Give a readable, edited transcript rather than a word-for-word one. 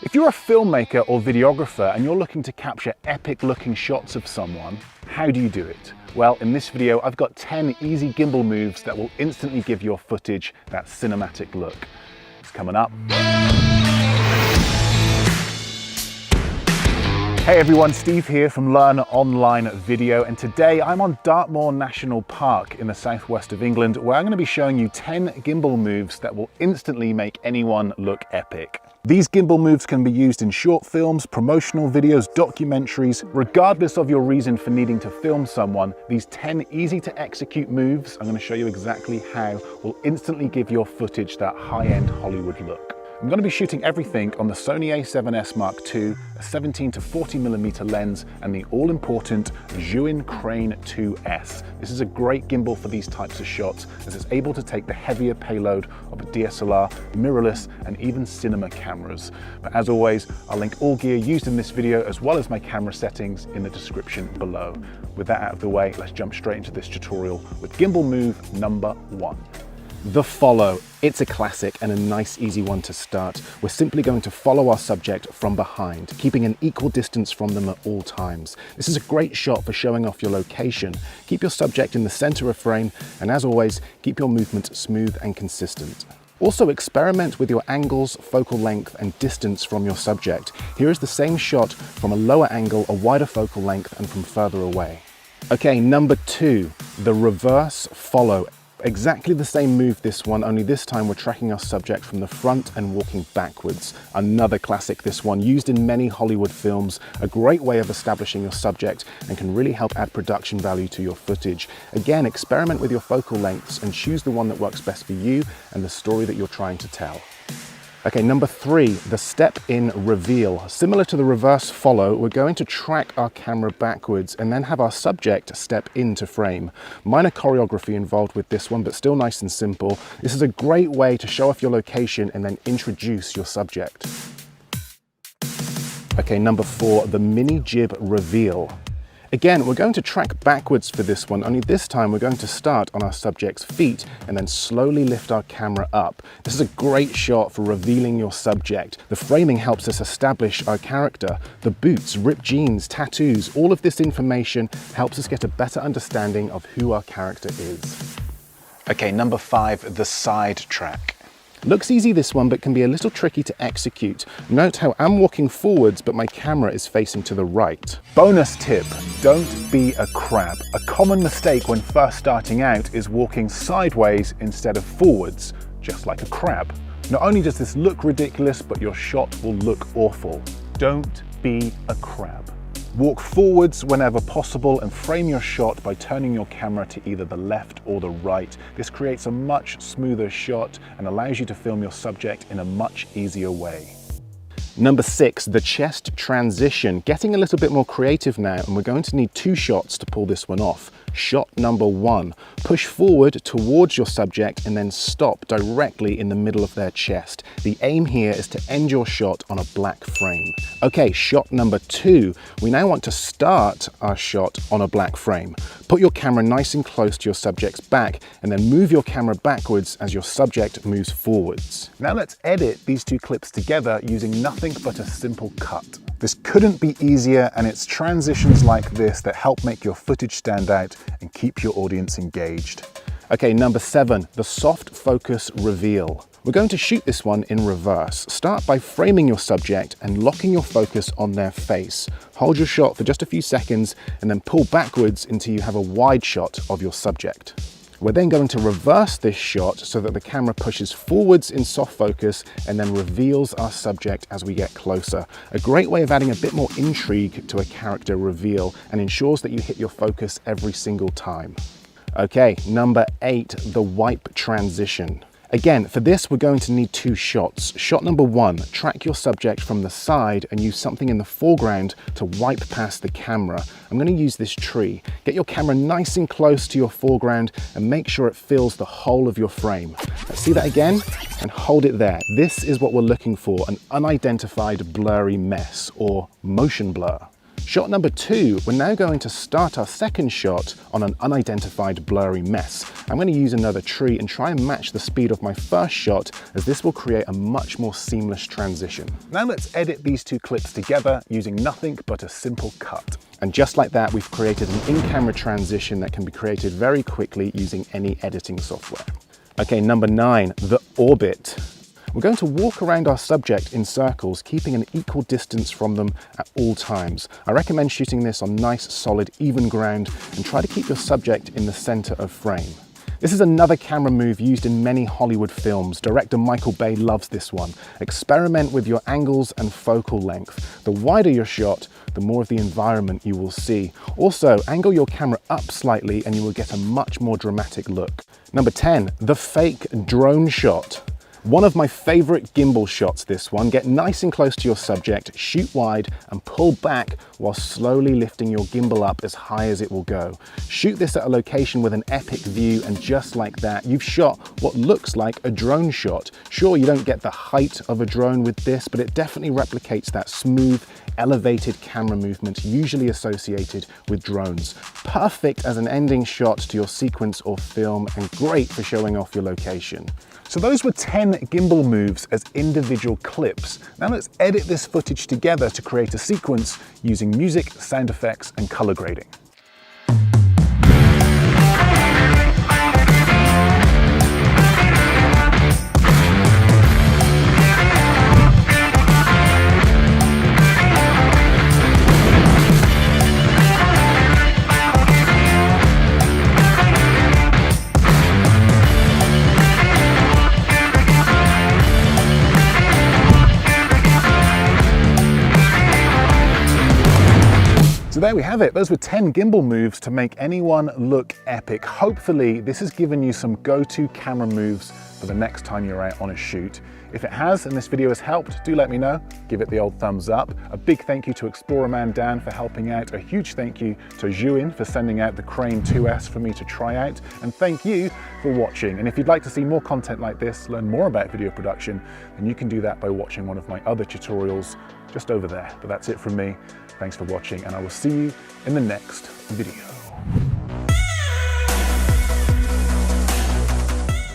If you're a filmmaker or videographer and you're looking to capture epic looking shots of someone, how do you do it? Well, in this video, I've got 10 easy gimbal moves that will instantly give your footage that cinematic look. It's coming up. Hey everyone, Steve here from Learn Online Video, and today I'm on Dartmoor National Park in the southwest of England, where I'm going to be showing you 10 gimbal moves that will instantly make anyone look epic. These gimbal moves can be used in short films, promotional videos, documentaries. Regardless of your reason for needing to film someone, these 10 easy to execute moves, I'm going to show you exactly how, will instantly give your footage that high-end Hollywood look. I'm going to be shooting everything on the Sony a7S Mark II, a 17 to 40mm lens, and the all-important Zhiyun Crane 2S. This is a great gimbal for these types of shots, as it's able to take the heavier payload of a DSLR, mirrorless, and even cinema cameras. But as always, I'll link all gear used in this video, as well as my camera settings, in the description below. With that out of the way, let's jump straight into this tutorial with gimbal move number 1. The follow. It's a classic and a nice easy one to start. We're simply going to follow our subject from behind, keeping an equal distance from them at all times. This is a great shot for showing off your location. Keep your subject in the center of frame, and as always, keep your movement smooth and consistent. Also experiment with your angles, focal length, and distance from your subject. Here is the same shot from a lower angle, a wider focal length, and from further away. Okay, number 2, the reverse follow. Exactly the same move this one, only this time we're tracking our subject from the front and walking backwards. Another classic, this one, used in many Hollywood films, a great way of establishing your subject and can really help add production value to your footage. Again, experiment with your focal lengths and choose the one that works best for you and the story that you're trying to tell. Okay, number 3, the step in reveal. Similar to the reverse follow, we're going to track our camera backwards and then have our subject step into frame. Minor choreography involved with this one, but still nice and simple. This is a great way to show off your location and then introduce your subject. Okay, number 4, the mini jib reveal. Again, we're going to track backwards for this one, only this time we're going to start on our subject's feet and then slowly lift our camera up. This is a great shot for revealing your subject. The framing helps us establish our character. The boots, ripped jeans, tattoos, all of this information helps us get a better understanding of who our character is. Okay, number 5, the side track. Looks easy this one, but can be a little tricky to execute. Note how I'm walking forwards, but my camera is facing to the right. Bonus tip, don't be a crab. A common mistake when first starting out is walking sideways instead of forwards, just like a crab. Not only does this look ridiculous, but your shot will look awful. Don't be a crab. Walk forwards whenever possible and frame your shot by turning your camera to either the left or the right. This creates a much smoother shot and allows you to film your subject in a much easier way. Number 6, the chest transition. Getting a little bit more creative now, and we're going to need 2 shots to pull this one off. Shot number 1, push forward towards your subject and then stop directly in the middle of their chest. The aim here is to end your shot on a black frame. Okay, shot number 2, we now want to start our shot on a black frame. Put your camera nice and close to your subject's back and then move your camera backwards as your subject moves forwards. Now let's edit these 2 clips together using nothing but a simple cut. This couldn't be easier, and it's transitions like this that help make your footage stand out and keep your audience engaged. Okay, number 7, the soft focus reveal. We're going to shoot this one in reverse. Start by framing your subject and locking your focus on their face. Hold your shot for just a few seconds and then pull backwards until you have a wide shot of your subject. We're then going to reverse this shot so that the camera pushes forwards in soft focus and then reveals our subject as we get closer. A great way of adding a bit more intrigue to a character reveal and ensures that you hit your focus every single time. Okay, number 8, the wipe transition. Again, for this, we're going to need 2 shots. Shot number 1, track your subject from the side and use something in the foreground to wipe past the camera. I'm going to use this tree. Get your camera nice and close to your foreground and make sure it fills the whole of your frame. Let's see that again and hold it there. This is what we're looking for, an unidentified blurry mess or motion blur. Shot number 2, we're now going to start our second shot on an unidentified blurry mess. I'm going to use another tree and try and match the speed of my first shot, as this will create a much more seamless transition. Now let's edit these two clips together using nothing but a simple cut. And just like that, we've created an in-camera transition that can be created very quickly using any editing software. Okay, number 9, the orbit. We're going to walk around our subject in circles, keeping an equal distance from them at all times. I recommend shooting this on nice, solid, even ground, and try to keep your subject in the center of frame. This is another camera move used in many Hollywood films. Director Michael Bay loves this one. Experiment with your angles and focal length. The wider your shot, the more of the environment you will see. Also, angle your camera up slightly and you will get a much more dramatic look. Number 10, the fake drone shot. One of my favorite gimbal shots, this one. Get nice and close to your subject, shoot wide and pull back while slowly lifting your gimbal up as high as it will go. Shoot this at a location with an epic view, and just like that, you've shot what looks like a drone shot. Sure, you don't get the height of a drone with this, but it definitely replicates that smooth, elevated camera movement usually associated with drones. Perfect as an ending shot to your sequence or film, and great for showing off your location. So those were 10 gimbal moves as individual clips. Now let's edit this footage together to create a sequence using music, sound effects, and color grading. So there we have it. Those were 10 gimbal moves to make anyone look epic. Hopefully this has given you some go-to camera moves for the next time you're out on a shoot. If it has and this video has helped, do let me know. Give it the old thumbs up. A big thank you to Explorer Man Dan for helping out. A huge thank you to Juin for sending out the Crane 2S for me to try out. And thank you for watching. And if you'd like to see more content like this, learn more about video production, then you can do that by watching one of my other tutorials just over there. But that's it from me. Thanks for watching, and I will see you in the next video.